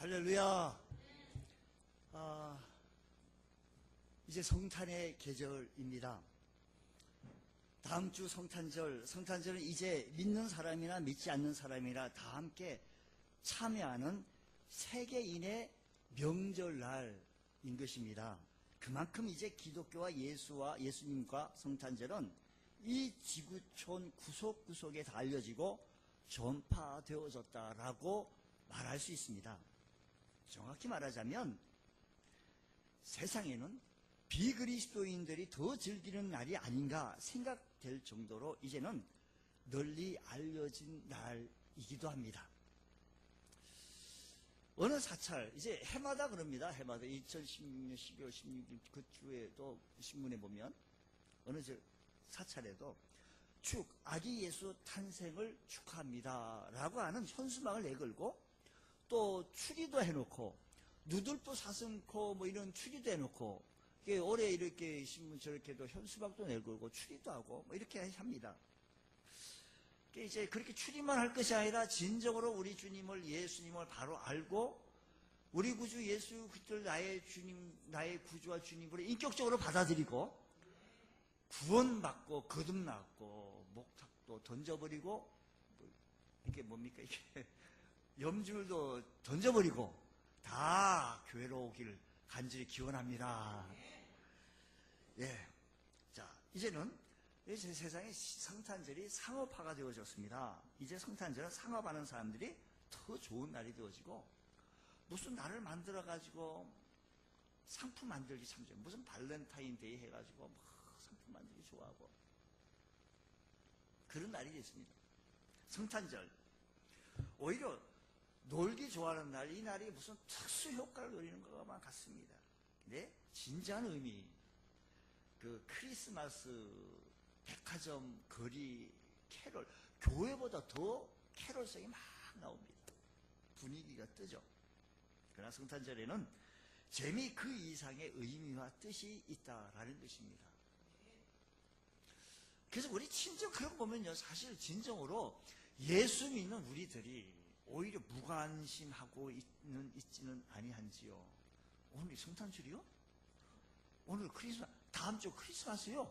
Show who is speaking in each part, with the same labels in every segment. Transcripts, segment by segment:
Speaker 1: 할렐루야. 이제 성탄의 계절입니다. 다음 주 성탄절은 이제 믿는 사람이나 믿지 않는 사람이나 다 함께 참여하는 세계인의 명절날인 것입니다. 그만큼 이제 기독교와 예수님과 성탄절은 이 지구촌 구석구석에 다 알려지고 전파되어졌다라고 말할 수 있습니다. 정확히 말하자면 세상에는 비그리스도인들이 더 즐기는 날이 아닌가 생각될 정도로 이제는 널리 알려진 날이기도 합니다. 어느 사찰, 이제 해마다 그럽니다. 해마다 2016년 12월 16일 그 주에도 신문에 보면 어느 사찰에도 아기 예수 탄생을 축하합니다 라고 하는 현수막을 내걸고 또 추리도 해놓고 누들보 사슴코 뭐 이런 추리도 해놓고 올해 이렇게 신문 저렇게도 현수막도 내걸고 추리도 하고 뭐 이렇게 합니다. 이제 그렇게 추리만 할 것이 아니라 진정으로 우리 주님을 예수님을 바로 알고 우리 구주 예수 그리스도를 나의 주님, 나의 구주와 주님으로 인격적으로 받아들이고 구원받고 거듭났고 목탁도 던져버리고 이게 뭡니까 이게 염줄도 던져버리고 다 교회로 오기를 간절히 기원합니다. 예. 자, 이제는 이제 세상에 성탄절이 상업화가 되어졌습니다. 이제 성탄절은 상업하는 사람들이 더 좋은 날이 되어지고 무슨 날을 만들어가지고 상품 만들기 참 좋아요. 무슨 발렌타인데이 해가지고 막 상품 만들기 좋아하고 그런 날이 됐습니다. 성탄절. 오히려 놀기 좋아하는 날, 이 날이 무슨 특수 효과를 누리는 것만 같습니다. 근데 진지한 의미, 그 크리스마스 백화점 거리 캐롤, 교회보다 더 캐롤성이 막 나옵니다. 분위기가 뜨죠. 그러나 성탄절에는 재미 그 이상의 의미와 뜻이 있다라는 것입니다. 그래서 우리 친정 그런 거 보면요, 사실 진정으로 예수 믿는 우리들이 오히려 무관심하고 있지는 아니한지요. 오늘 성탄절이요? 오늘 크리스마스, 다음 주 크리스마스요?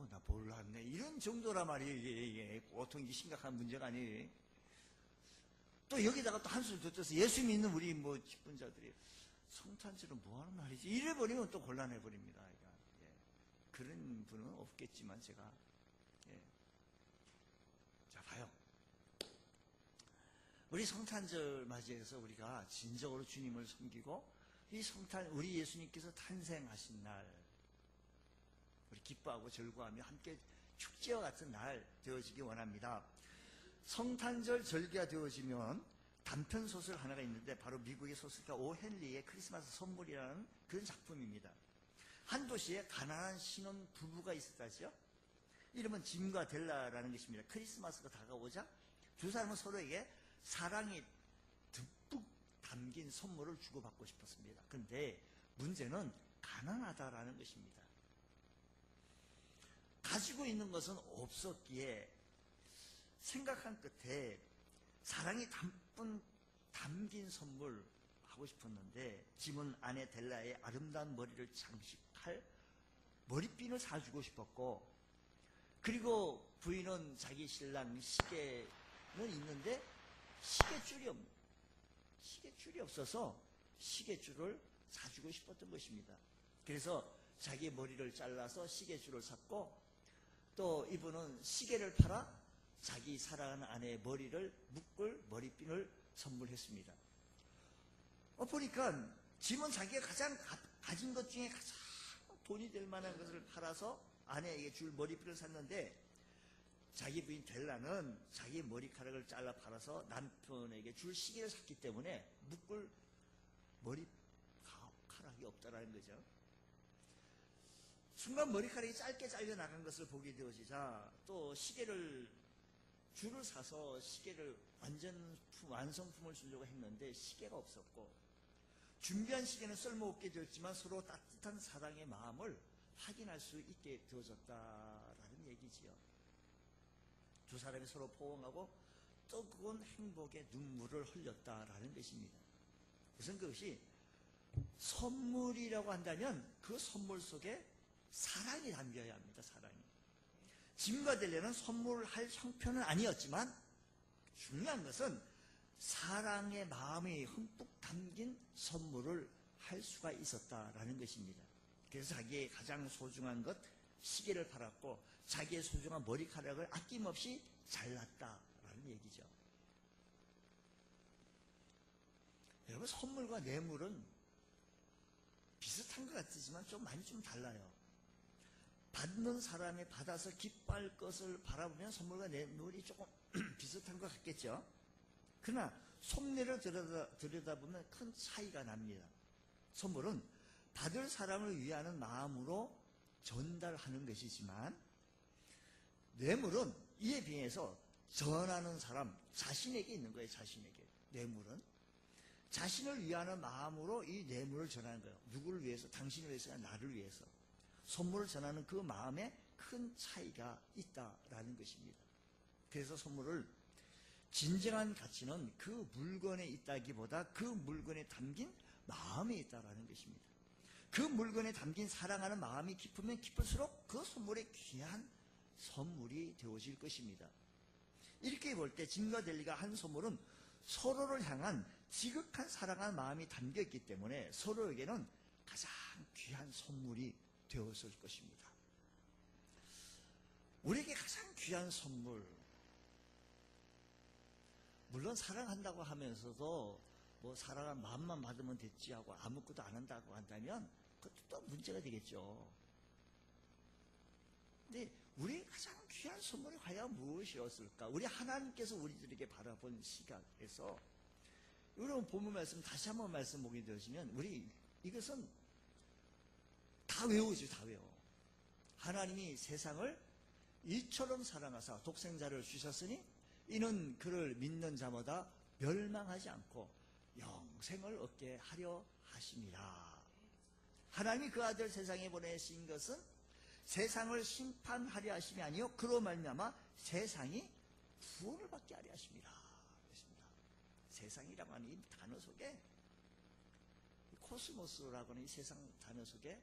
Speaker 1: 나 몰랐네. 이런 정도라 말이에요. 이게 보통 심각한 문제가 아니에요. 또 여기다가 또 한술 더 떠서 예수 믿는 우리 직분자들이 성탄절은 뭐하는 날이지? 이래버리면 또 곤란해버립니다. 예. 그런 분은 없겠지만 제가 자, 봐요. 우리 성탄절 맞이해서 우리가 진정으로 주님을 섬기고 우리 예수님께서 탄생하신 날 우리 기뻐하고 즐거워하며 함께 축제와 같은 날 되어지기 원합니다. 성탄절 절기가 되어지면 단편 소설 하나가 있는데 바로 미국의 소설가 오 헨리의 크리스마스 선물이라는 그런 작품입니다. 한 도시에 가난한 신혼 부부가 있었다죠. 이름은 짐과 델라라는 것입니다. 크리스마스가 다가오자 두 사람은 서로에게 사랑이 듬뿍 담긴 선물을 주고받고 싶었습니다. 그런데 문제는 가난하다라는 것입니다. 가지고 있는 것은 없었기에 생각한 끝에 사랑이 담긴 선물 하고 싶었는데 짐은 아내 델라의 아름다운 머리를 장식할 머리핀을 사주고 싶었고 그리고 부인은 자기 신랑 시계는 있는데 시계줄이 없어서 시계줄을 사주고 싶었던 것입니다. 그래서 자기 머리를 잘라서 시계줄을 샀고 또 이분은 시계를 팔아 자기 사랑하는 아내의 머리를 묶을 머리핀을 선물했습니다. 보니까 짐은 자기가 가장 가진 것 중에 가장 돈이 될 만한 것을 팔아서 아내에게 줄 머리핀을 샀는데 자기 부인 델라는 자기 머리카락을 잘라 팔아서 남편에게 줄 시계를 샀기 때문에 묶을 머리카락이 없다라는 거죠. 순간 머리카락이 짧게 잘려나간 것을 보게 되어지자 또 줄을 사서 시계를 완성품을 주려고 했는데 시계가 없었고 준비한 시계는 쓸모없게 되었지만 서로 따뜻한 사랑의 마음을 확인할 수 있게 되어졌다라는 얘기지요. 두 사람이 서로 포옹하고 뜨거운 행복의 눈물을 흘렸다라는 것입니다. 우선 그것이 선물이라고 한다면 그 선물 속에 사랑이 담겨야 합니다. 사랑이. 짐과 델레는 선물할 형편은 아니었지만 중요한 것은 사랑의 마음이 흠뻑 담긴 선물을 할 수가 있었다라는 것입니다. 그래서 자기의 가장 소중한 것 시계를 팔았고 자기의 소중한 머리카락을 아낌없이 잘랐다라는 얘기죠. 여러분, 선물과 뇌물은 비슷한 것 같지만 좀 많이 좀 달라요. 받는 사람이 받아서 기뻐할 것을 바라보면 선물과 뇌물이 조금 비슷한 것 같겠죠. 그러나 속내를 들여다보면 큰 차이가 납니다. 선물은 받을 사람을 위하는 마음으로 전달하는 것이지만 뇌물은 이에 비해서 전하는 사람 자신에게 있는 거예요. 자신에게. 뇌물은 자신을 위하는 마음으로 이 뇌물을 전하는 거예요. 누구를 위해서? 당신을 위해서, 나를 위해서. 선물을 전하는 그 마음에 큰 차이가 있다라는 것입니다. 그래서 선물을 진정한 가치는 그 물건에 있다기보다 그 물건에 담긴 마음에 있다라는 것입니다. 그 물건에 담긴 사랑하는 마음이 깊으면 깊을수록 그 선물의 귀한 선물이 되어질 것입니다. 이렇게 볼 때 짐과 델리가 한 선물은 서로를 향한 지극한 사랑하는 마음이 담겨있기 때문에 서로에게는 가장 귀한 선물이 되었을 것입니다. 우리에게 가장 귀한 선물, 물론 사랑한다고 하면서도 뭐 사랑한 마음만 받으면 됐지 하고 아무것도 안 한다고 한다면 그것도 또 문제가 되겠죠. 근데 우리의 가장 귀한 선물이 과연 무엇이었을까? 우리 하나님께서 우리들에게 바라본 시각에서 여러분 본문 말씀 다시 한번 말씀 보게 되시면 우리 이것은 다 외우죠. 다 외워. 하나님이 세상을 이처럼 사랑하사 독생자를 주셨으니 이는 그를 믿는 자마다 멸망하지 않고 영생을 얻게 하려 하심이라. 하나님이 그 아들 세상에 보내신 것은 세상을 심판하려 하심이 아니요 그로 말미암아 세상이 구원을 받게 하려 하심이라. 그렇습니다. 세상이라고 하는 이 단어 속에 코스모스라고 하는 이 세상 단어 속에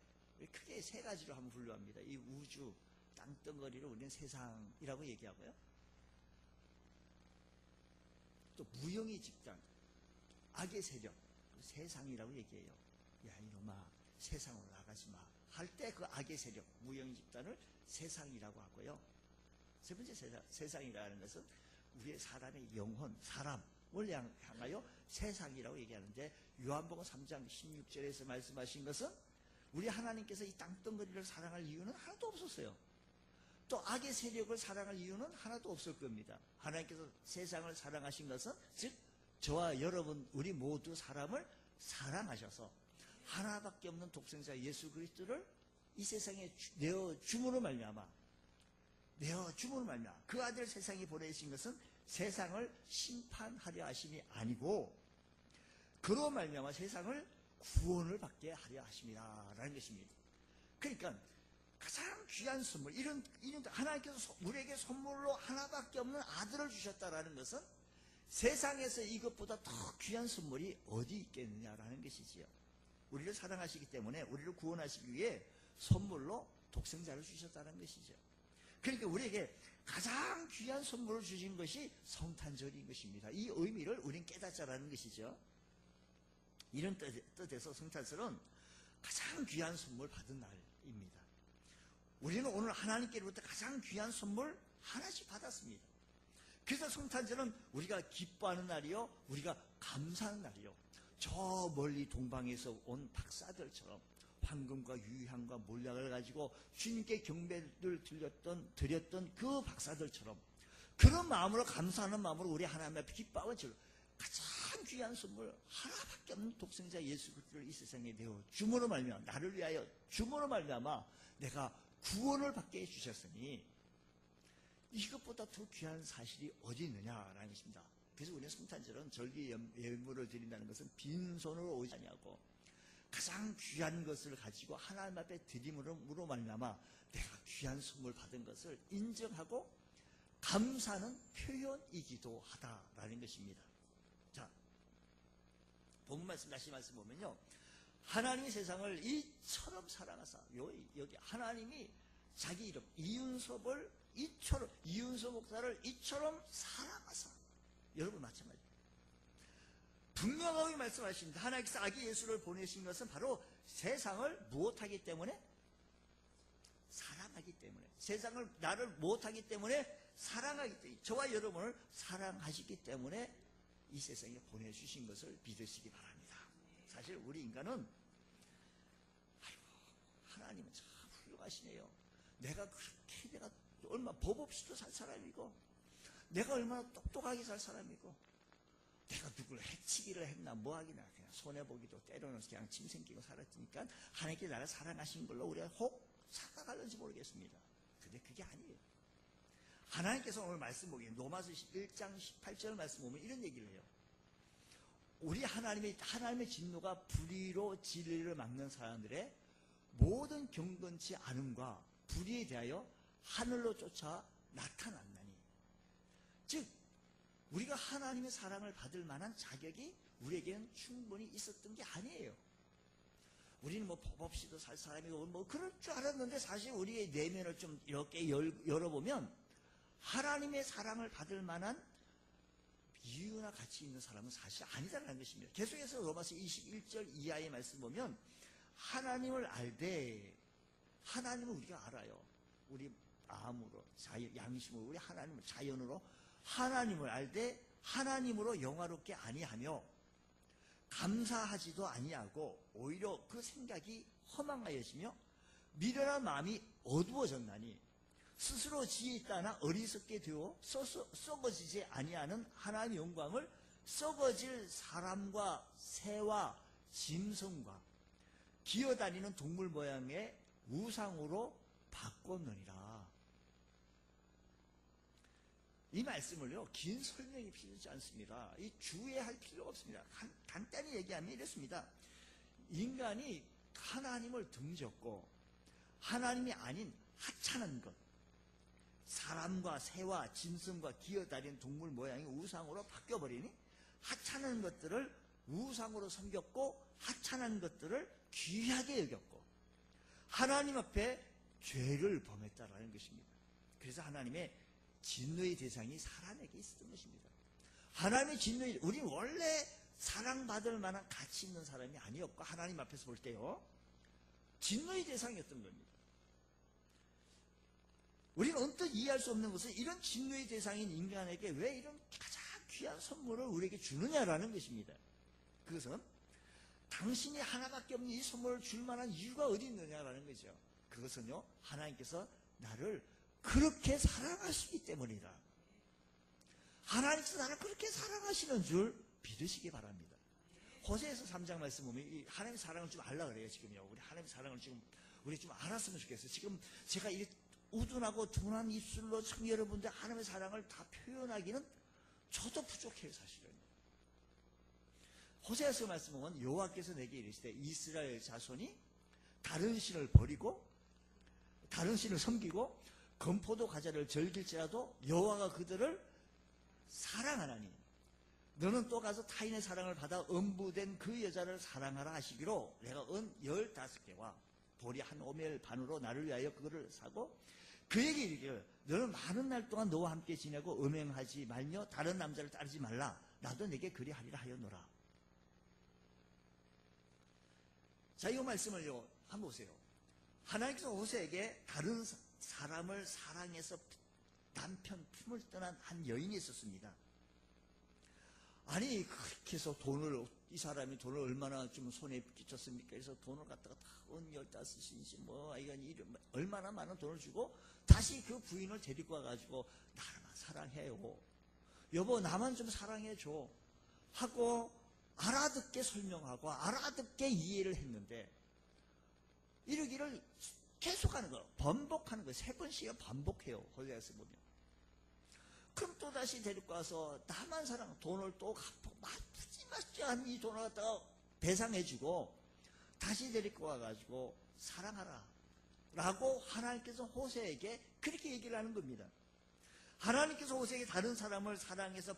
Speaker 1: 크게 세 가지로 한번 분류합니다. 이 우주, 땅덩어리를 우리는 세상이라고 얘기하고요. 또 무형의 집단, 악의 세력, 세상이라고 얘기해요. 야 이놈아 세상으로 나가지 마 할 때 그 악의 세력, 무형의 집단을 세상이라고 하고요. 세 번째 세상이라는 것은 우리의 사람의 영혼, 사람을 향하여 세상이라고 얘기하는데 요한복음 3장 16절에서 말씀하신 것은 우리 하나님께서 이 땅덩어리를 사랑할 이유는 하나도 없었어요. 또 악의 세력을 사랑할 이유는 하나도 없을 겁니다. 하나님께서 세상을 사랑하신 것은 즉 저와 여러분 우리 모두 사람을 사랑하셔서 하나밖에 없는 독생자 예수 그리스도를 이 세상에 내어줌으로 말미암아 그 아들 세상에 보내신 것은 세상을 심판하려 하심이 아니고 그로 말미암아 세상을 구원을 받게 하려 하심이라는 것입니다. 그러니까 가장 귀한 선물, 이런 하나님께서 우리에게 선물로 하나밖에 없는 아들을 주셨다라는 것은 세상에서 이것보다 더 귀한 선물이 어디 있겠느냐라는 것이지요. 우리를 사랑하시기 때문에 우리를 구원하시기 위해 선물로 독생자를 주셨다는 것이죠. 그러니까 우리에게 가장 귀한 선물을 주신 것이 성탄절인 것입니다. 이 의미를 우리는 깨닫자라는 것이죠. 이런 뜻에서 성탄절은 가장 귀한 선물 받은 날입니다. 우리는 오늘 하나님께로부터 가장 귀한 선물 하나씩 받았습니다. 그래서 성탄절은 우리가 기뻐하는 날이요, 우리가 감사하는 날이요. 저 멀리 동방에서 온 박사들처럼 황금과 유향과 몰약을 가지고 주님께 경배를 드렸던 그 박사들처럼 그런 마음으로 감사하는 마음으로 우리 하나님 앞에 기뻐하고 가장 귀한 선물 하나밖에 없는 독생자 예수 그리스도를 이 세상에 내어 주므로 말미암아 나를 위하여 주므로 말미암아 내가 구원을 받게 해주셨으니 이것보다 더 귀한 사실이 어디 있느냐라는 것입니다. 그래서 우리는 성탄절은 절기 예물을 드린다는 것은 빈손으로 오지 아니하고 가장 귀한 것을 가지고 하나님 앞에 드림으로 말미암아 내가 귀한 선물 받은 것을 인정하고 감사하는 표현이기도 하다라는 것입니다. 자, 본문 말씀 다시 말씀 보면요. 하나님이 세상을 이처럼 사랑하사, 여기 하나님이 자기 이름 이윤섭을 이처럼, 이윤섭 목사를 이처럼 사랑하사. 여러분 마찬가지입니다. 분명하게 말씀하십니다. 하나님께서 아기 예수를 보내신 것은 바로 세상을 무엇하기 때문에? 사랑하기 때문에. 세상을, 나를 무엇하기 때문에? 사랑하기 때문에. 저와 여러분을 사랑하시기 때문에 이 세상에 보내주신 것을 믿으시기 바랍니다. 사실 우리 인간은 하나님은 참 훌륭하시네요. 내가 얼마나 법 없이도 살 사람이고, 내가 얼마나 똑똑하게 살 사람이고, 내가 누구를 해치기를 했나 뭐 하기나 그냥 손해보기도 때로는 그냥 침 생기고 살았으니까 하나님께 나를 사랑하신 걸로 우리가 혹 착각할는지 모르겠습니다. 근데 그게 아니에요. 하나님께서 오늘 말씀 보기에 로마서 1장 18절 말씀 보면 이런 얘기를 해요. 우리 하나님의 진노가 불의로 진리를 막는 사람들의 모든 경건치 않음과 불의에 대하여 하늘로 쫓아 나타났나니. 즉 우리가 하나님의 사랑을 받을 만한 자격이 우리에게는 충분히 있었던 게 아니에요. 우리는 뭐 법 없이도 살 사람이고 뭐 그럴 줄 알았는데 사실 우리의 내면을 좀 이렇게 열어보면 하나님의 사랑을 받을 만한 이유나 가치 있는 사람은 사실 아니다라는 것입니다. 계속해서 로마서 21절 이하의 말씀 보면 하나님을 알되, 하나님을 우리가 알아요. 우리 마음으로, 양심으로, 우리 하나님을 자연으로 하나님을 알되 하나님으로 영화롭게 아니하며 감사하지도 아니하고 오히려 그 생각이 허망하여지며 미련한 마음이 어두워졌나니 스스로 지혜 있다나 어리석게 되어 썩어지지 아니하는 하나님의 영광을 썩어질 사람과 새와 짐승과 기어다니는 동물 모양의 우상으로 바꿨느니라. 이 말씀을요, 긴 설명이 필요하지 않습니다. 이 주의할 필요가 없습니다. 간단히 얘기하면 이렇습니다. 인간이 하나님을 등졌고 하나님이 아닌 하찮은 것, 사람과 새와 짐승과 기어다니는 동물 모양의 우상으로 바뀌어버리니 하찮은 것들을 우상으로 섬겼고 하찮은 것들을 귀하게 여겼고 하나님 앞에 죄를 범했다라는 것입니다. 그래서 하나님의 진노의 대상이 사람에게 있었던 것입니다. 하나님의 진노의, 우리는 원래 사랑받을 만한 가치 있는 사람이 아니었고 하나님 앞에서 볼 때요 진노의 대상이었던 겁니다. 우리는 언뜻 이해할 수 없는 것은 이런 진노의 대상인 인간에게 왜 이런 가장 귀한 선물을 우리에게 주느냐라는 것입니다. 그것은 당신이 하나밖에 없는 이 선물을 줄 만한 이유가 어디 있느냐라는 거죠. 그것은요, 하나님께서 나를 그렇게 사랑하시기 때문이다. 하나님께서 나를 그렇게 사랑하시는 줄 믿으시기 바랍니다. 호세아서 3장 말씀 보면 이 하나님의 사랑을 좀 알라 그래요. 지금요, 우리 하나님의 사랑을 지금 우리 좀 알았으면 좋겠어요. 지금 제가 이 우둔하고 둔한 입술로 청 여러분들 하나님의 사랑을 다 표현하기는 저도 부족해요, 사실은. 호세아서 말씀 보면 여호와께서 내게 이르시되 이스라엘 자손이 다른 신을 버리고 다른 신을 섬기고 건포도 과자를 즐길지라도 여호와가 그들을 사랑하나니 너는 또 가서 타인의 사랑을 받아 음부된 그 여자를 사랑하라 하시기로 내가 은 15개와 보리 한 오멜 반으로 나를 위하여 그거를 사고 그에게 이르기를 너는 많은 날 동안 너와 함께 지내고 음행하지 말며 다른 남자를 따르지 말라. 나도 내게 그리하리라 하였노라. 자, 이 말씀을요 한번 보세요. 하나님께서 호세에게 다른 사람을 사랑해서 남편 품을 떠난 한 여인이 있었습니다. 아니 그렇게 해서 이 사람이 돈을 얼마나 좀 손에 끼쳤습니까? 그래서 돈을 갖다가 다 15신씩 뭐 이건 얼마나 많은 돈을 주고 다시 그 부인을 데리고 와가지고 나만 사랑해요, 여보 나만 좀 사랑해줘 하고 알아듣게 설명하고 알아듣게 이해를 했는데 이러기를 계속하는 거예요. 반복하는 거예요. 3번씩이나 반복해요. 호세아서 보면. 그럼 또 다시 데리고 와서 나만 사랑, 돈을 또 갚고 푸짐하지한 이 돈을 갖다가 배상해주고 다시 데리고 와가지고 사랑하라 라고 하나님께서 호세에게 그렇게 얘기를 하는 겁니다. 하나님께서 호세에게 다른 사람을 사랑해서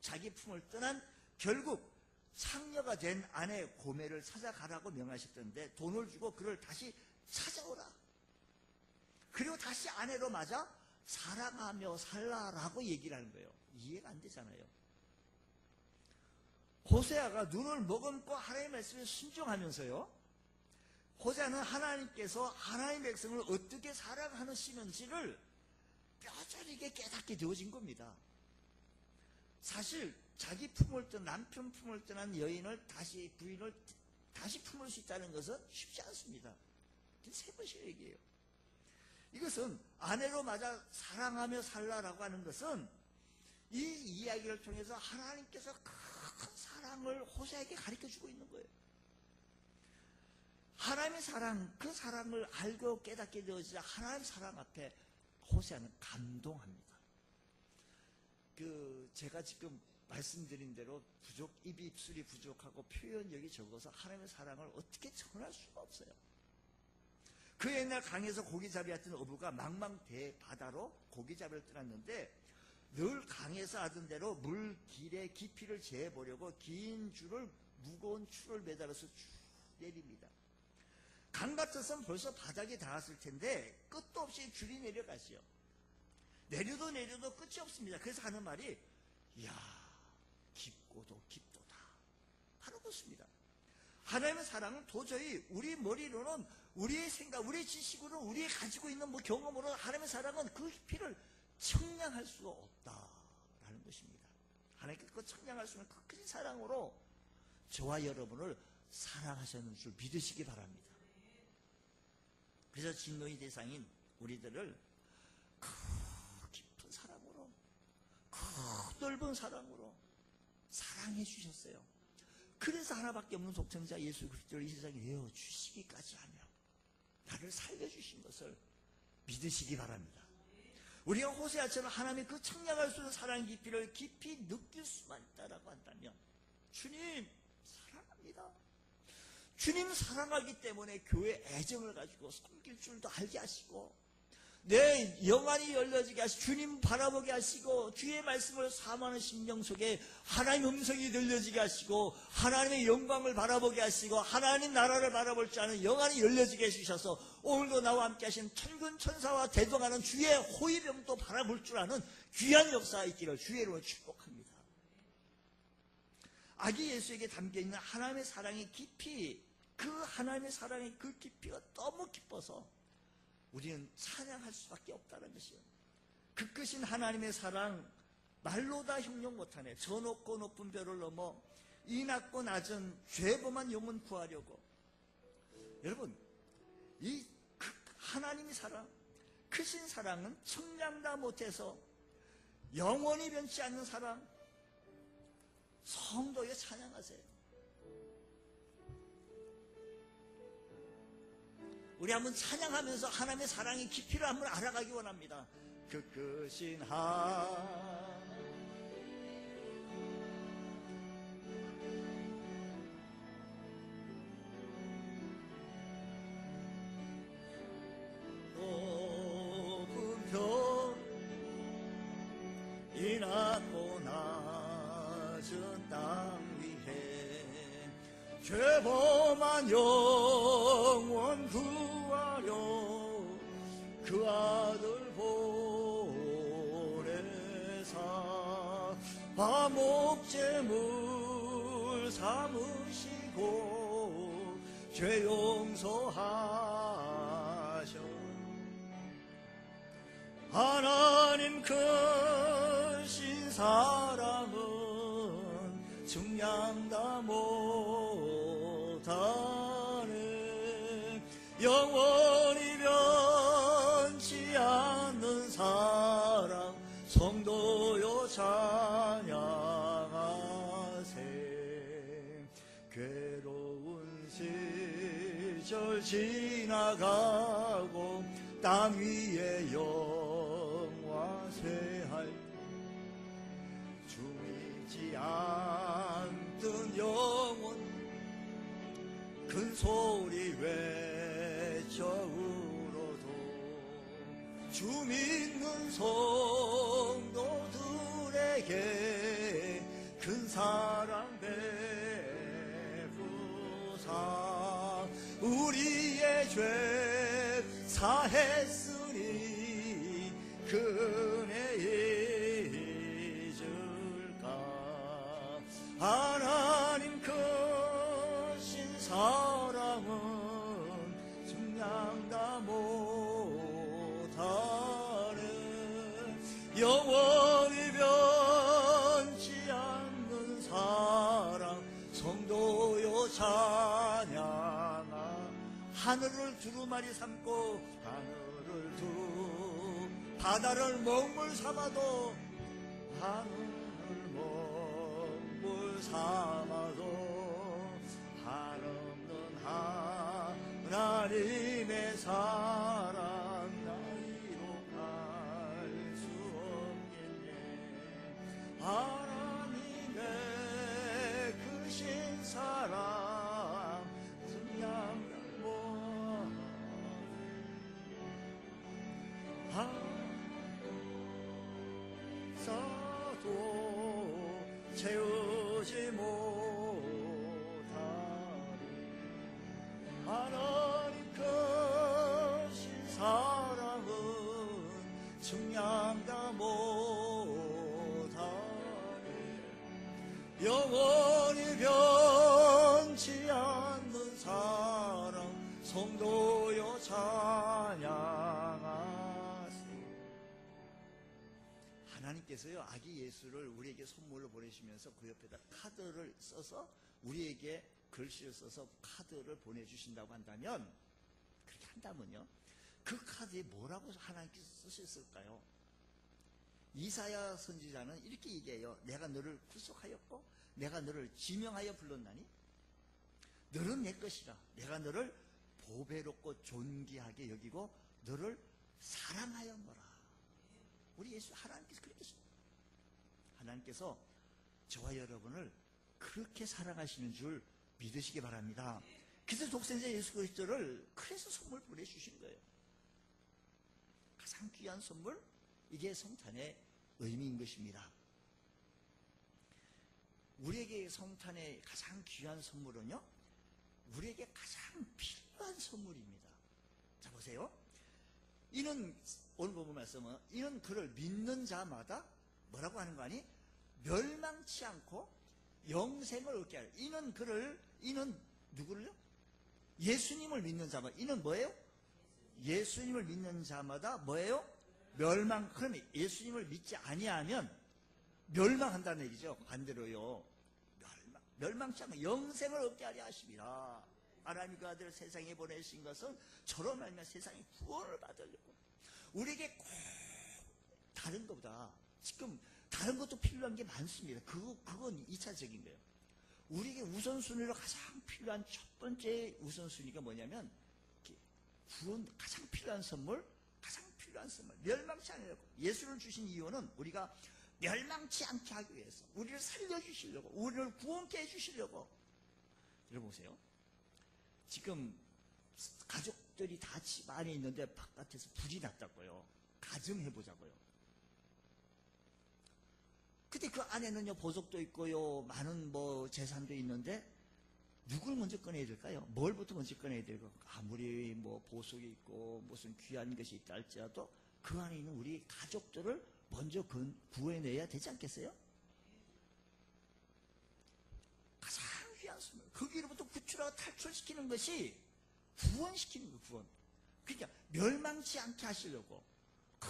Speaker 1: 자기 품을 떠난 결국 상녀가 된 아내 고멜을 찾아가라고 명하셨던데 돈을 주고 그를 다시 찾아오라. 그리고 다시 아내로 맞아 사랑하며 살라라고 얘기를 하는 거예요. 이해가 안 되잖아요. 호세아가 눈을 머금고 하나님의 말씀에 순종하면서요, 호세아는 하나님께서 하나님의 백성을 어떻게 사랑하시는지를 뼈저리게 깨닫게 되어진 겁니다. 사실 자기 품을 떠 남편 품을 떠난 여인을 부인을 다시 품을 수 있다는 것은 쉽지 않습니다. 세 번씩 얘기해요. 이것은 아내로 맞아 사랑하며 살라라고 하는 것은 이 이야기를 통해서 하나님께서 큰 사랑을 호세아에게 가르쳐주고 있는 거예요. 하나님의 사랑, 그 사랑을 알고 깨닫게 되어지자 하나님의 사랑 앞에 호세아는 감동합니다. 제가 지금 말씀드린 대로 입술이 부족하고 표현력이 적어서 하나님의 사랑을 어떻게 전할 수가 없어요. 그 옛날 강에서 고기잡이 했던 어부가 망망대 바다로 고기잡이를 떠났는데 늘 강에서 하던 대로 물 길의 깊이를 재보려고 긴 줄을, 무거운 줄을 매달아서 쭉 내립니다. 강 같아서는 벌써 바닥에 닿았을 텐데 끝도 없이 줄이 내려가지요. 내려도 끝이 없습니다. 그래서 하는 말이, 이야, 깊고도 깊도다. 바로 그렇습니다. 하나님의 사랑은 도저히 우리 머리로는, 우리의 생각, 우리의 지식으로는, 우리의 가지고 있는 경험으로 하나님의 사랑은 그 깊이를 청량할 수가 없다라는 것입니다. 하나님께서 그 청량할 수 있는 그 큰 사랑으로 저와 여러분을 사랑하셨는 줄 믿으시기 바랍니다. 그래서 진노의 대상인 우리들을 그 깊은 사랑으로, 그 넓은 사랑으로 사랑해 주셨어요. 그래서 하나밖에 없는 독생자 예수 그리스도를 이 세상에 내어주시기까지 하며 나를 살려주신 것을 믿으시기 바랍니다. 우리가 호세아처럼 하나님의 그 청량할 수 있는 사랑 깊이를 깊이 느낄 수만 있다라고 한다면, 주님 사랑합니다. 주님 사랑하기 때문에 교회 애정을 가지고 섬길 줄도 알게 하시고, 내 영안이 열려지게 하시고, 주님 바라보게 하시고, 주의 말씀을 사모하는 심령 속에 하나님의 음성이 들려지게 하시고, 하나님의 영광을 바라보게 하시고, 하나님 나라를 바라볼 줄 아는 영안이 열려지게 해주셔서 오늘도 나와 함께 하신 천군 천사와 대동하는 주의 호위병도 바라볼 줄 아는 귀한 역사가 있기를 주의 이름으로 축복합니다. 아기 예수에게 담겨있는 하나님의 사랑의 깊이, 그 하나님의 사랑의 그 깊이가 너무 깊어서 우리는 찬양할 수밖에 없다는 것이요. 그 크신 하나님의 사랑 말로 다 형용 못하네. 저 높고 높은 별을 넘어 이 낮고 낮은 죄범한 영혼 구하려고. 여러분, 이 하나님의 사랑, 크신 사랑은 청량 다 못해서 영원히 변치 않는 사랑, 성도에 찬양하세요. 우리 한번 찬양하면서 하나님의 사랑의 깊이를 한번 알아가기 원합니다. 그 크신 높은 별이 낮고 낮은 땅 위에 죄범한 영혼 구하려 그 아들 보내사 화목제물 삼으시고 죄 용서하셔. 하나님 크신 사랑은 증량 다 못하네. 영원히 변치 않는 사랑 성도여 찬양하세. 괴로운 시절 지나가고 땅 위에 영화 쇠할 주 믿지 않던 영혼 큰 소리 외쳐 울어도 주 믿는 성도들에게 큰 사랑 베 내 죄 사했으니 그네 잊을까. 하나님 크신 사랑은 증량다 못하네. 영원히 변치 않는 사랑 성도여 찬양아. 하늘을 두루마리 삼고 하늘을 바다를 먹물 삼아도 하늘을 먹물 삼아도 한없는 하나님의 사랑 나이로 갈 수 없겠네. 하나님의 크신 사랑 증량하고 사도 채우지 못하리. 하나님 크신 사랑은 증량다 못하리. 영원히 변치 않는 사랑 성도여 찬양하세. 하나님께서요, 아기 예수를 우리에게 선물로 보내시면서 그 옆에다 카드를 써서 우리에게 글씨를 써서 카드를 보내주신다고 한다면, 그렇게 한다면요, 그 카드에 뭐라고 하나님께서 쓰셨을까요? 이사야 선지자는 이렇게 얘기해요. 내가 너를 구속하였고 내가 너를 지명하여 불렀나니 너는 내 것이라. 내가 너를 보배롭고 존귀하게 여기고 너를 사랑하였노라. 우리 예수 하나님께서 그렇게 했습니다. 하나님께서 저와 여러분을 그렇게 사랑하시는 줄 믿으시기 바랍니다. 그래서 독생자 예수 그리스도를 그래서 선물 보내주신 거예요. 가장 귀한 선물, 이게 성탄의 의미인 것입니다. 우리에게 성탄의 가장 귀한 선물은요, 우리에게 가장 필요한 선물입니다. 자, 보세요. 이는, 오늘 본문 말씀은, 이는 그를 믿는 자마다 뭐라고 하는 거 아니? 멸망치 않고 영생을 얻게 하려. 이는 누구를요? 예수님을 믿는 자마다. 이는 뭐예요? 예수님을 믿는 자마다 뭐예요? 그러면 예수님을 믿지 아니하면 멸망한다는 얘기죠. 반대로요. 멸망치 않고 영생을 얻게 하려 하심이라. 하나님 그 아들을 세상에 보내신 것은 저로 말미암아 세상이 구원을 받으려고. 우리에게 꼭 다른 것보다 지금 다른 것도 필요한 게 많습니다. 그건 2차적인 거예요. 우리에게 우선순위로 가장 필요한 첫 번째 우선순위가 뭐냐면 구원, 가장 필요한 선물, 멸망치 않으려고. 예수를 주신 이유는 우리가 멸망치 않게 하기 위해서, 우리를 살려주시려고, 우리를 구원케 해주시려고. 여러분 보세요. 지금 가족들이 다 집 안에 있는데 바깥에서 불이 났다고요. 가정해보자고요. 근데 그 안에는요, 보석도 있고요, 많은 재산도 있는데 누굴 먼저 꺼내야 될까요? 뭘부터 먼저 꺼내야 될까요? 아무리 보석이 있고 무슨 귀한 것이 있다 할지라도 그 안에 있는 우리 가족들을 먼저 구해내야 되지 않겠어요? 가장 귀한 선물. 거기로부터 구출하고 탈출시키는 것이 구원시키는 거예요, 구원. 그러니까 멸망치 않게 하시려고. 그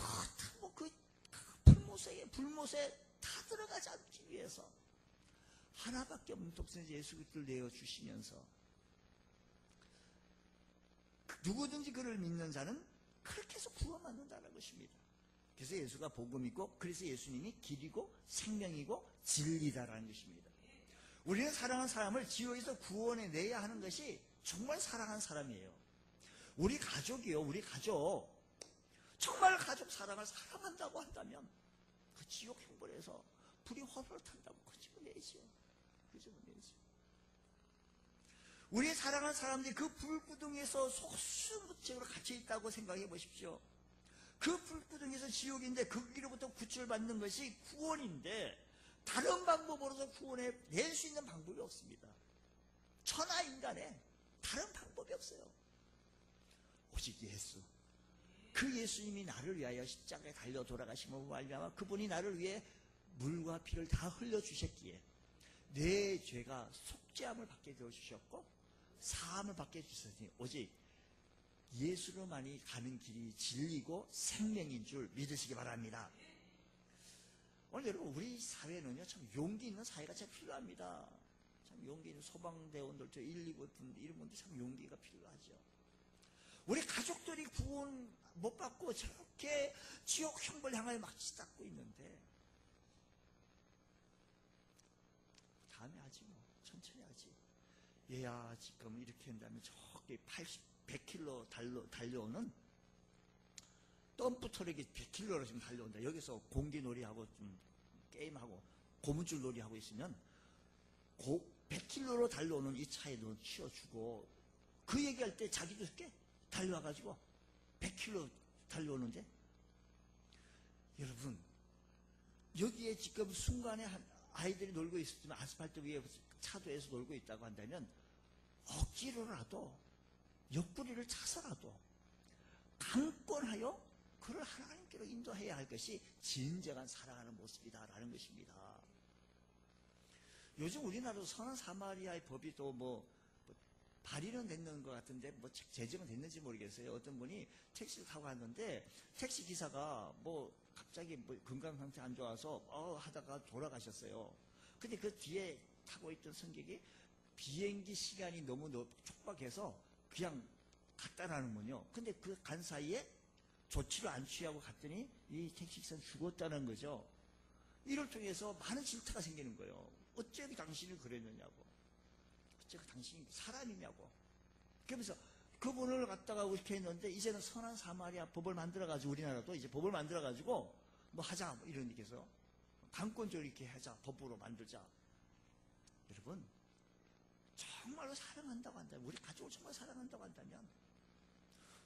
Speaker 1: 불못에 다 들어가지 않기 위해서 하나밖에 없는 독생자 예수 그리스도를 내어주시면서 누구든지 그를 믿는 자는 그렇게 해서 구원받는다는 것입니다. 그래서 예수가 복음이고, 그래서 예수님이 길이고 생명이고 진리다라는 것입니다. 우리는 사랑하는 사람을 지옥에서 구원해 내야 하는 것이 정말 사랑하는 사람이에요. 우리 가족이요, 우리 가족. 정말 가족 사랑한다고 한다면 그 지옥 형벌에서 불이 활활 탄다고 끄집어내죠. 우리 사랑하는 사람들이 그 불구덩이에서 속수무책으로 갇혀있다고 생각해 보십시오. 그 불구덩이에서 지옥인데 거기로부터 구출받는 것이 구원인데 다른 방법으로서 구원해 낼 수 있는 방법이 없습니다. 천하 인간에 다른 방법이 없어요. 오직 예수. 그 예수님이 나를 위하여 십자가에 달려 돌아가심으로 말미암아 그분이 나를 위해 물과 피를 다 흘려주셨기에 내 죄가 속죄함을 받게 되어주셨고 사함을 받게 해주셨으니 오직 예수로만이 가는 길이 진리고 생명인 줄 믿으시기 바랍니다. 오늘 여러분 우리 사회는요 참 용기 있는 사회가 참 필요합니다. 참 용기 있는 소방대원들, 저 119 분들 이런 분들 참 용기가 필요하죠. 우리 가족들이 구원 못 받고 저렇게 지옥 형벌 향하여 막 치닫고 있는데 다음에 하지 뭐 천천히 하지. 얘야 지금 이렇게 한다면 저기 100km 달려오는 덤프 트럭이 100km로 지금 달려온다. 여기서 공기놀이하고 좀 게임하고 고무줄 놀이하고 있으면 100km로 달려오는 이 차에 너 치워주고 그 얘기할 때 자기도 이렇게 달려와가지고 100km 달려오는데 여러분 여기에 지금 순간에 아이들이 놀고 있었지만 아스팔트 위에 차도에서 놀고 있다고 한다면 억지로라도 옆구리를 차서라도 강권하여 그를 하나님께로 인도해야 할 것이 진정한 사랑하는 모습이다라는 것입니다. 요즘 우리나라도 선한 사마리아의 법이 또 뭐 발의는 됐는 것 같은데 뭐 제정은 됐는지 모르겠어요. 어떤 분이 택시를 타고 갔는데 택시 기사가 뭐 갑자기 뭐 건강 상태 안 좋아서 하다가 돌아가셨어요. 근데 그 뒤에 타고 있던 승객이 비행기 시간이 너무 촉박해서 그냥 갔다라는군요. 근데 그 간 사이에 조치를 안 취하고 갔더니 이 택시기사는 죽었다는 거죠. 이를 통해서 많은 질타가 생기는 거예요. 어째 당신이 그랬느냐고. 어째 당신이 사람이냐고. 그러면서 그분을 갖다가 이렇게 했는데 이제는 선한 사마리아 법을 만들어가지고 우리나라도 이제 법을 만들어가지고 뭐 하자 뭐 이런 얘기해서 강권적으로 이렇게 하자. 법으로 만들자. 여러분 정말로 사랑한다고 한다면 우리 가족을 정말 사랑한다고 한다면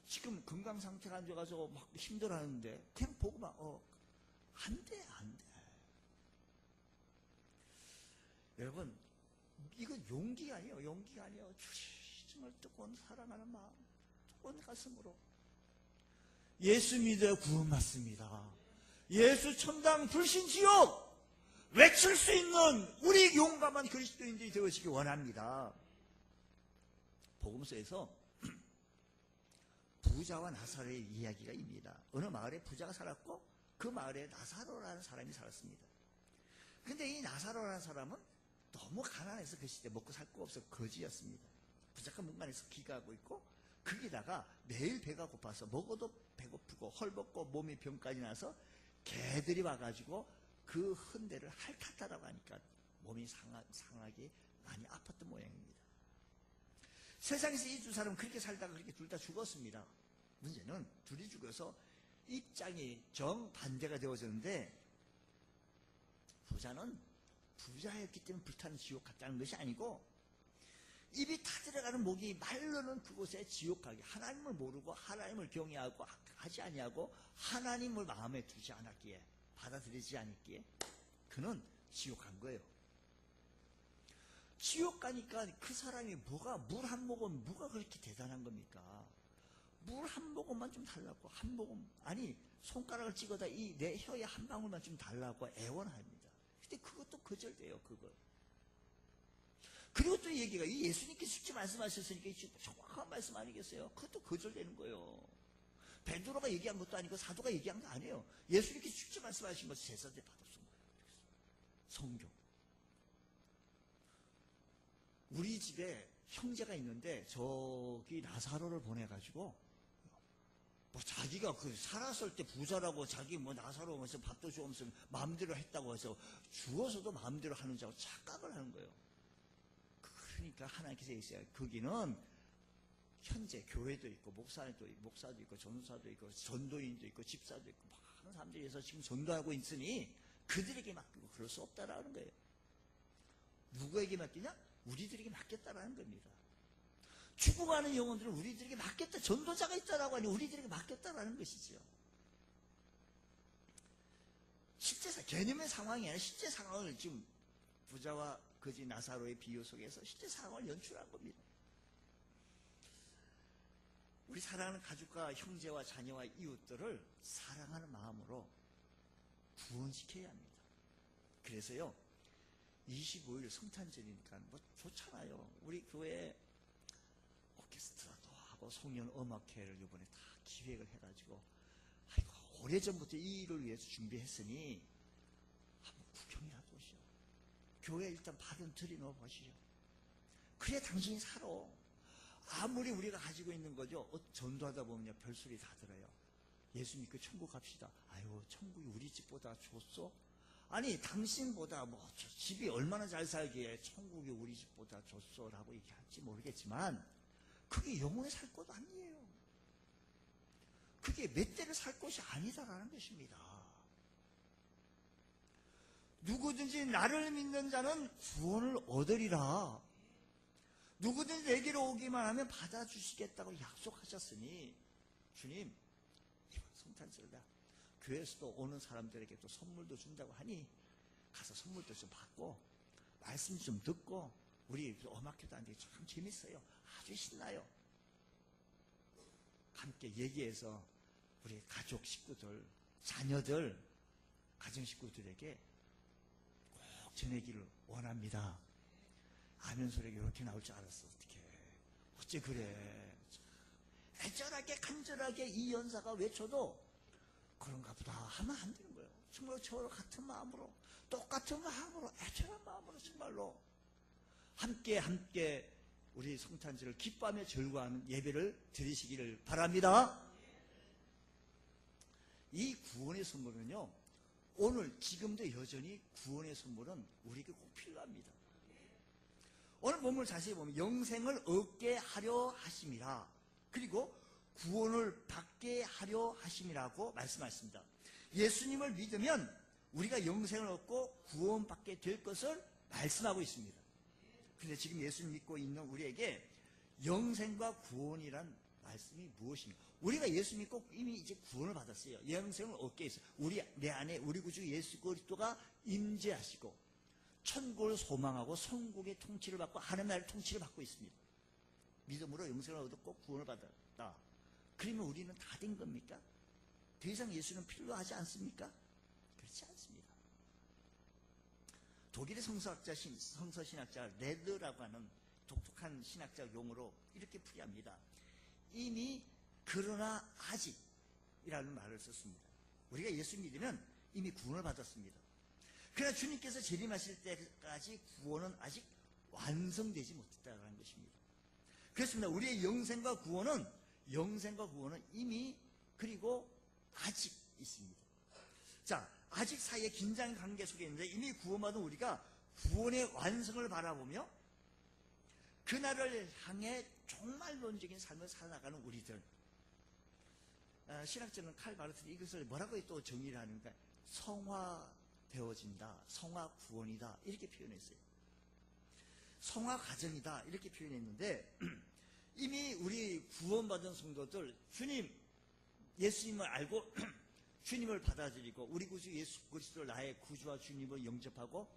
Speaker 1: 지금 건강 상태가 안 좋아가지고 막 힘들어하는데 그냥 보고만 안 돼. 여러분 이건 용기가 아니에요. 용기가 아니에요. 정말 뜨거운 사랑하는 마음, 뜨거운 가슴으로 예수 믿어 구원받습니다. 예수 천당 불신지옥 외칠 수 있는 우리 용감한 그리스도인들이 되어지기 원합니다. 복음서에서 부자와 나사로의 이야기가 있습니다. 어느 마을에 부자가 살았고 그 마을에 나사로라는 사람이 살았습니다. 근데 이 나사로라는 사람은 너무 가난해서 그 시대 먹고 살 거 없어 거지였습니다. 부자가 문간에서 기가하고 있고 거기다가 매일 배가 고파서 먹어도 배고프고 헐벗고 몸이 병까지 나서 개들이 와가지고 그 헌대를 핥았다라고 하니까 몸이 상하게 많이 아팠던 모양입니다. 세상에서 이 두 사람은 그렇게 살다가 그렇게 둘 다 죽었습니다. 문제는 둘이 죽어서 입장이 정반대가 되어졌는데 부자는 부자였기 때문에 불타는 지옥 갔다는 것이 아니고 입이 타들어가는 목이 말로는 그곳에 지옥 가게 하나님을 모르고 하나님을 경외하고 하지 아니하고 하나님을 마음에 두지 않았기에 받아들이지 않았기에 그는 지옥 간 거예요. 지옥 가니까 그 사람이 물 한 모금 뭐가 그렇게 대단한 겁니까? 물 한 모금만 좀 달라고 한 모금 아니 손가락을 찍어다 이 내 혀에 한 방울만 좀 달라고 애원합니다. 근데 그것도 거절돼요. 그거. 그리고 또 얘기가 이 예수님께서 쉽게 말씀하셨으니까 정확한 말씀 아니겠어요? 그것도 거절되는 거예요. 베드로가 얘기한 것도 아니고 사도가 얘기한 거 아니에요. 예수님께서 쉽게 말씀하신 것을 제사때 받았던 거예요. 성경. 우리 집에 형제가 있는데 저기 나사로를 보내가지고 뭐 자기가 그 살았을 때 부자라고 자기 뭐 나사로 오면서 밥도 주면서 마음대로 했다고 해서 죽어서도 마음대로 하는 자고 착각을 하는 거예요. 그러니까 하나님께서 있어요. 거기는 현재 교회도 있고 목사도 있고 전도사도 있고 전도인도 있고 집사도 있고 많은 사람들이 해서 지금 전도하고 있으니 그들에게 맡기고 그럴 수 없다라는 거예요. 누구에게 맡기냐? 우리들에게 맡겼다라는 겁니다. 죽어가는 영혼들은 우리들에게 맡겼다. 전도자가 있다라고 하니 우리들에게 맡겼다라는 것이죠. 실제 개념의 상황이 아니라 실제 상황을 지금 부자와 거지 나사로의 비유 속에서 실제 상황을 연출한 겁니다. 우리 사랑하는 가족과 형제와 자녀와 이웃들을 사랑하는 마음으로 구원시켜야 합니다. 그래서요, 25일 성탄절이니까 뭐 좋잖아요. 우리 교회 오케스트라도 하고 송년 음악회를 이번에 다 기획을 해가지고, 아이고, 오래전부터 이 일을 위해서 준비했으니 한번 구경이라도 오시오. 교회 일단 받은 들이 넣어보시죠. 그래 당신이 살아. 아무리 우리가 가지고 있는 거죠. 전도하다 보면 별소리 다 들어요. 예수 믿고 천국 갑시다. 아유, 천국이 우리 집보다 좋소? 아니, 당신보다 뭐 집이 얼마나 잘 살기에 천국이 우리 집보다 좋소라고 얘기할지 모르겠지만, 그게 영혼에 살 곳 아니에요. 그게 몇 대를 살 곳이 아니다라는 것입니다. 누구든지 나를 믿는 자는 구원을 얻으리라. 누구든지 내게로 오기만 하면 받아주시겠다고 약속하셨으니, 주님, 이번 성탄절이다. 교회에서도 오는 사람들에게 또 선물도 준다고 하니 가서 선물도 좀 받고 말씀 좀 듣고, 우리 음악회도 하는데 참 재밌어요. 아주 신나요. 함께 얘기해서 우리 가족 식구들, 자녀들, 가정 식구들에게 꼭 전하기를 원합니다. 아멘 소리가 이렇게 나올 줄 알았어. 어째 그래. 애절하게 간절하게 이 연사가 외쳐도 그런가 보다 하면 안 되는 거예요. 정말 저와 같은 마음으로, 똑같은 마음으로, 애절한 마음으로 정말로 함께 우리 성탄절을 기뻐하며 즐거워하는 예배를 드리시기를 바랍니다. 이 구원의 선물은요, 오늘 지금도 여전히 구원의 선물은 우리에게 꼭 필요합니다. 오늘 본문을 자세히 보면 영생을 얻게 하려 하심이라, 그리고 구원을 받게 하려 하심이라고 말씀하십니다. 예수님을 믿으면 우리가 영생을 얻고 구원받게 될 것을 말씀하고 있습니다. 그런데 지금 예수님 믿고 있는 우리에게 영생과 구원이란 말씀이 무엇입니까? 우리가 예수 믿고 이미 이제 구원을 받았어요. 영생을 얻게 했어요. 내 안에 우리 구주 예수 그리스도가 임재하시고 천국을 소망하고 천국의 통치를 받고 하나님 나라의 통치를 받고 있습니다. 믿음으로 영생을 얻었고 구원을 받았다. 그러면 우리는 다 된 겁니까? 더 이상 예수는 필요하지 않습니까? 그렇지 않습니다. 독일의 성서신학자 레드라고 하는 독특한 신학적 용어로 이렇게 풀이합니다. 이미 그러나 아직이라는 말을 썼습니다. 우리가 예수 믿으면 이미 구원을 받았습니다. 그러나 주님께서 재림하실 때까지 구원은 아직 완성되지 못했다는 것입니다. 그렇습니다. 우리의 영생과 구원은 이미 그리고 아직 있습니다. 자, 아직 사이에 긴장 관계 속에 있는데 이미 구원받은 우리가 구원의 완성을 바라보며 그날을 향해 종말론적인 삶을 살아나가는 우리들. 신학자는 칼 바르트는 이것을 뭐라고 또 정의를 하는가? 성화되어진다, 성화구원이다 이렇게 표현했어요. 성화과정이다 이렇게 표현했는데, 이미 우리 구원받은 성도들, 예수님을 알고 주님을 받아들이고 우리 구주 예수 그리스도를 나의 구주와 주님을 영접하고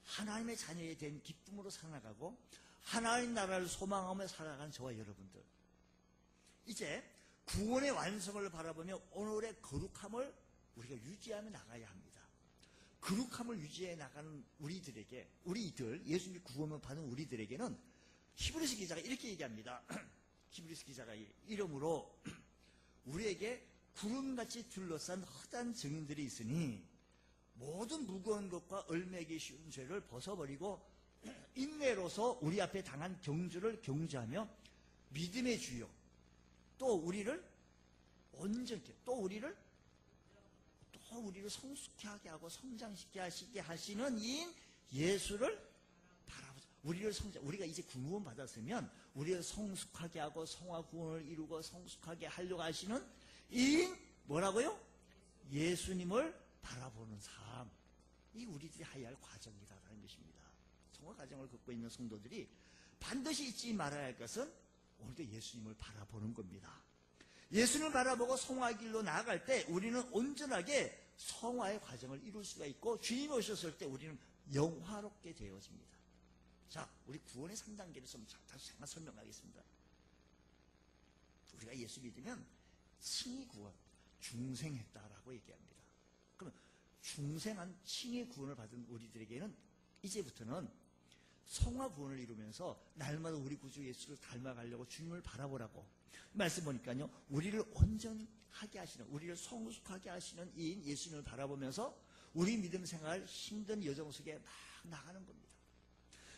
Speaker 1: 하나님의 자녀에 된 기쁨으로 살아가고 하나님 나라를 소망하며 살아가는 저와 여러분들, 이제 구원의 완성을 바라보며 오늘의 거룩함을 우리가 유지하며 나가야 합니다. 거룩함을 유지해 나가는 우리들 예수님 구원을 받은 우리들에게는 히브리서 기자가 이렇게 얘기합니다. 히브리서 기자가 이러므로 우리에게 구름같이 둘러싼 허다한 증인들이 있으니 모든 무거운 것과 얼매기 쉬운 죄를 벗어버리고 인내로서 우리 앞에 당한 경주를 경주하며 믿음의 주요 또 우리를 온전케 또 우리를 성숙케 하게 하고 성장시게 하시게 하시는 이인 예수를 바라보자. 우리가 이제 구원 받았으면 우리를 성숙하게 하고 성화 구원을 이루고 성숙하게 하려고 하시는 이인 뭐라고요? 예수님을 바라보는 삶. 이 우리들이 해야 할 과정이다라는 것입니다. 성화 과정을 겪고 있는 성도들이 반드시 잊지 말아야 할 것은 오늘도 예수님을 바라보는 겁니다. 예수님을 바라보고 성화의 길로 나아갈 때 우리는 온전하게 성화의 과정을 이룰 수가 있고 주님이 오셨을 때 우리는 영화롭게 되어집니다. 자, 우리 구원의 3단계를 다시 잠깐 설명하겠습니다. 우리가 예수 믿으면 칭의 구원, 중생했다라고 얘기합니다. 그러면 중생한 칭의 구원을 받은 우리들에게는 이제부터는 성화 구원을 이루면서 날마다 우리 구주 예수를 닮아가려고 주님을 바라보라고 말씀 보니까요, 우리를 온전하게 하시는, 우리를 성숙하게 하시는 이인 예수님을 바라보면서 우리 믿음 생활 힘든 여정 속에 막 나가는 겁니다.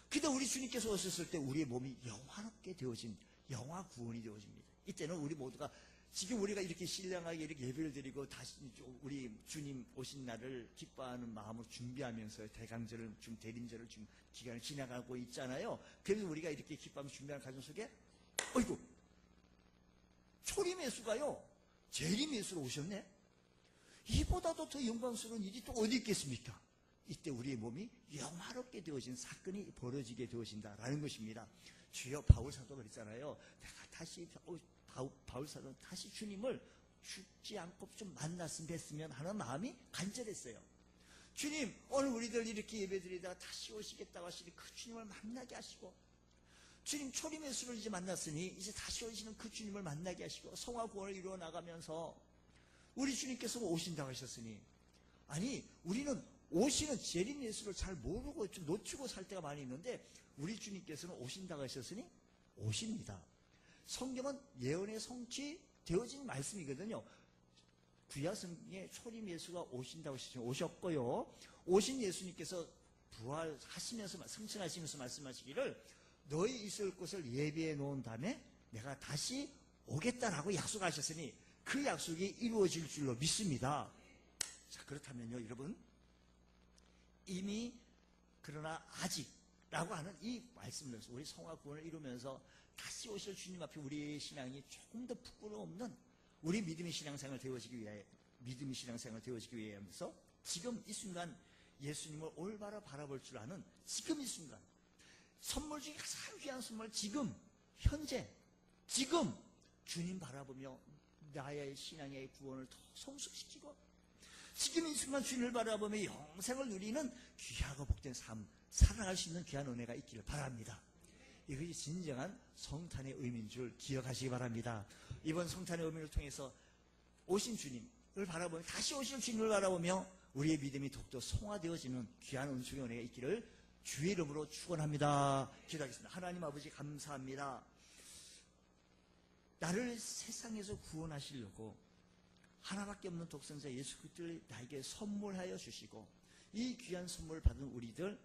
Speaker 1: 그때 우리 주님께서 오셨을 때 우리의 몸이 영화롭게 되어진 영화 구원이 되어집니다. 이때는 우리 모두가 지금 우리가 이렇게 신령하게 이렇게 예배를 드리고 다시 우리 주님 오신 날을 기뻐하는 마음으로 준비하면서 대강절을 대림절을 기간을 지나가고 있잖아요. 그래서 우리가 이렇게 기뻐하면서 준비하는 과정 속에 어이구, 초림 예수가요 재림 예수로 오셨네. 이보다도 더 영광스러운 일이 또 어디 있겠습니까? 이때 우리의 몸이 영화롭게 되어진 사건이 벌어지게 되어진다라는 것입니다. 주여, 바울 사도 그랬잖아요. 내가 다시 바울 사도 다시 주님을 죽지 않고 좀 만났으면 뵀으면 하는 마음이 간절했어요. 주님, 오늘 우리들 이렇게 예배드리다가 다시 오시겠다고 하시니 그 주님을 만나게 하시고, 주님 초림 예수를 이제 만났으니 이제 다시 오시는 그 주님을 만나게 하시고, 성화 구원을 이루어 나가면서 우리 주님께서 오신다고 하셨으니, 아니 우리는 오시는 재림 예수를 잘 모르고 좀 놓치고 살 때가 많이 있는데 우리 주님께서는 오신다고 하셨으니 오십니다. 성경은 예언의 성취 되어진 말씀이거든요. 구약성경에 초림 예수가 오신다고 하시죠. 오셨고요. 오신 예수님께서 부활하시면서 승천하시면서 말씀하시기를 너희 있을 곳을 예비해 놓은 다음에 내가 다시 오겠다라고 약속하셨으니 그 약속이 이루어질 줄로 믿습니다. 자, 그렇다면요 여러분, 이미 그러나 아직라고 하는 이 말씀을 우리 성화 구원을 이루면서 다시 오실 주님 앞에 우리의 신앙이 조금 더 부끄러움 없는 우리 믿음의 신앙생활 되어지기 위해 하면서 지금 이 순간 예수님을 올바로 바라볼 줄 아는 지금 이 순간, 선물 중에 가장 귀한 선물, 지금 현재 지금 주님 바라보며 나의 신앙의 구원을 더 성숙시키고 지금 이 순간 주님을 바라보며 영생을 누리는 귀하고 복된 삶 살아갈 수 있는 귀한 은혜가 있기를 바랍니다. 이것이 진정한 성탄의 의미인 줄 기억하시기 바랍니다. 이번 성탄의 의미를 통해서 오신 주님을 바라보며 다시 오실 주님을 바라보며 우리의 믿음이 더욱더 성화되어지는 귀한 은총의 은혜가 있기를 주의 이름으로 축원합니다. 기도하겠습니다. 하나님 아버지, 감사합니다. 나를 세상에서 구원하시려고 하나밖에 없는 독생자 예수 그리스도를 나에게 선물하여 주시고, 이 귀한 선물을 받은 우리들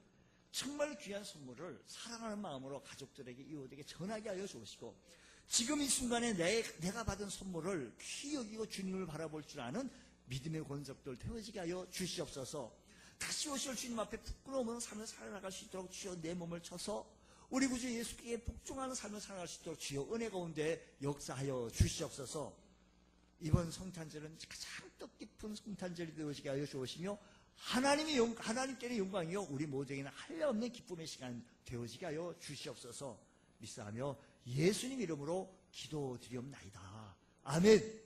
Speaker 1: 정말 귀한 선물을 사랑하는 마음으로 가족들에게, 이웃에게 전하게 하여 주시고, 지금 이 순간에 내가 받은 선물을 귀히 여기고 주님을 바라볼 줄 아는 믿음의 권속들 되어지게 하여 주시옵소서. 다시 오실 주님 앞에 부끄러움 없는 삶을 살아나갈 수 있도록 주여 내 몸을 쳐서 우리 구주 예수께 복종하는 삶을 살아갈 수 있도록 주여 은혜 가운데 역사하여 주시옵소서. 이번 성탄절은 가장 뜻깊은 성탄절이 되어지게 하여 주시며 하나님께는 영광이요 우리 모두에게는 한량없는 기쁨의 시간 되어지게 하여 주시옵소서. 믿사하며 예수님 이름으로 기도드리옵나이다. 아멘.